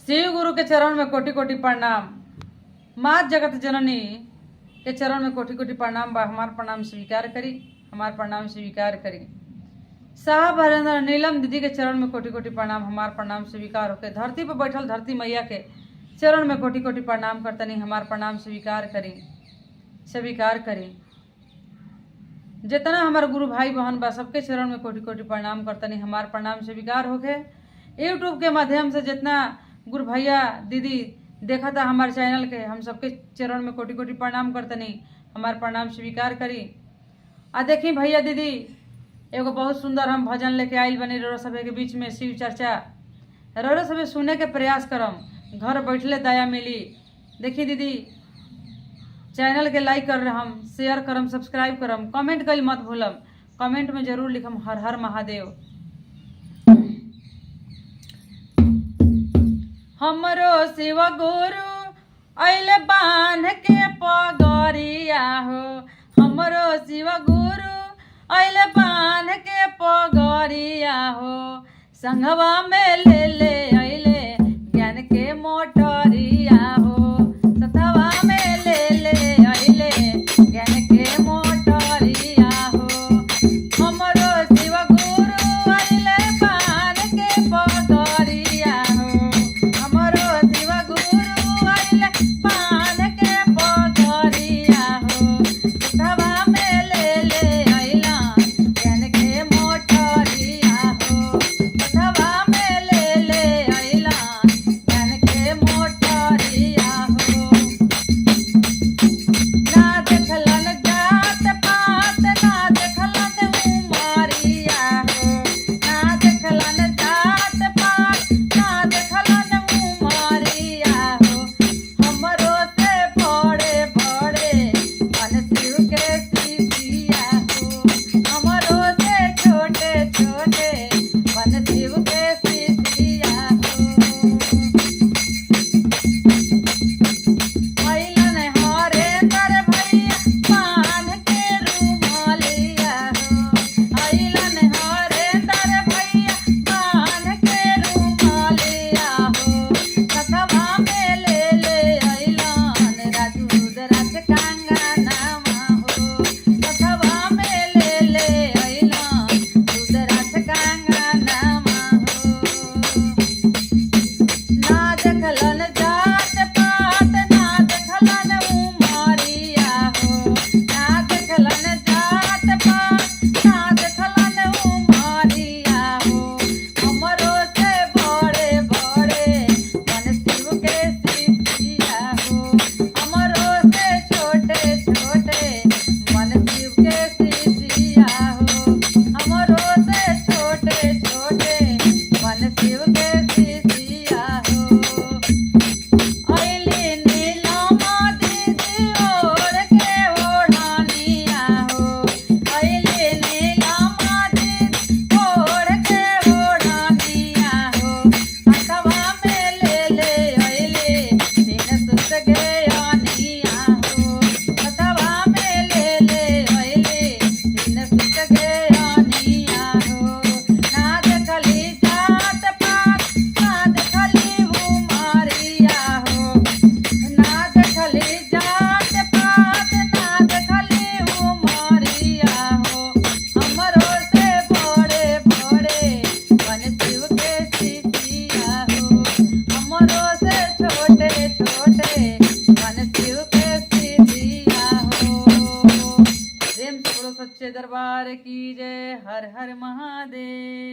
शिव गुरु के चरण में कोटि कोटि प्रणाम। माँ जगत जननी के चरण में कोटि कोटि प्रणाम बा। हमार प्रणाम स्वीकार करी, हमार प्रणाम स्वीकार करी। साहब हरेंद्र नीलम दीदी के चरण में कोटि कोटि प्रणाम, हमार प्रणाम स्वीकार होके। धरती पर बैठल धरती मैया के चरण में कोटि कोटि प्रणाम करतनी, हमार प्रणाम स्वीकार करी, स्वीकार करी। जितना हमार गुरु भाई बहन बा सबके चरण में कोटि कोटि प्रणाम करतनी, हमार प्रणाम स्वीकार होके। यूट्यूब के माध्यम से जितना गुरु भैया दीदी देखा था हमारे चैनल के, हम सबके चरण में कोटि कोटि प्रणाम करतनी, हमार प्रणाम स्वीकार करी। आ देखी भैया दीदी एगो बहुत सुंदर हम भजन लेके आइल बनी रोरो सभे के बीच में। शिव चर्चा रोरो सभे सुने के प्रयास करम, घर बैठले दया मिली। देखी दीदी चैनल के लाइक कर हम, शेयर करम, सब्सक्राइब करम, कमेंट करी मत भूलम। कमेंट में जरूर लिखम हर हर महादेव। हमरो शिव गुरु अइले बांध के पगरिया हो, हमरो शिव गुरु अइले बांध के पगरिया हो। संघवा में ले ले अइले ज्ञान के मोटरिया हो, सथवा में ले ले अइले ज्ञान के मोटरिया हो। हमरो शिव गुरु अइले बांध के पगरिया हो, हमरो शिव गुरु अइले बांध के पगरिया हो। सथवा में ले ले अइला ज्ञान के मोटरिया हो, सथवा में ले ले अइला ज्ञान के मोटरिया हो। ना देखलन जात पात, ना देखलन उमरिया हो, ना देखलन जात पात, ना देखलन उमरिया हो। हमरो से बड़े बड़े मन शिव के शिष्या हो, हमरो से छोटे छोटे मन शिव के शिष्या हो। अइलन हरेंद्र भैया बांध के रुमालिया हो, अइलन हरेंद्र भैया बांध के रुमालिया हो। सथवा में ले ले अइलन राजू रुद्राक्ष कंगनवा हो, सथवा में ले ले अइलन रुद्राक्ष कंगनवा हो। ना देखलन जात पात, ना देखलन उमरिया हो, ना देखलन जात पात, ना देखलन उमरिया हो। हमरो से बड़े बड़े मन शिव के शिष्या हो, हमरो से छोटे छोटे मन शिव के शिष्या हो, हमरो से छोटे छोटे मन शिव के शिष्या हो। अइली नीलमा दीदी ओढ़ के ओढ़निया हो, अइली नीलमा दीदी ओढ़ के ओढ़निया हो। हथवा में ले ले अइले तीन सुत गयनिया हो, हथवा में ले ले अइले तीन सुत गयनिया हो। ना देखली जात पात, ना देखली उमरिया हो, ना देखली जात पात, ना देखली उमरिया हो। हमरो से बड़े बड़े मन शिव के शिष्या हो, हमरो से छोटे छोटे मन शिव के शिष्या हो। प्रेम से बोलो सच्चे दरबार की जय। हर हर महादेव।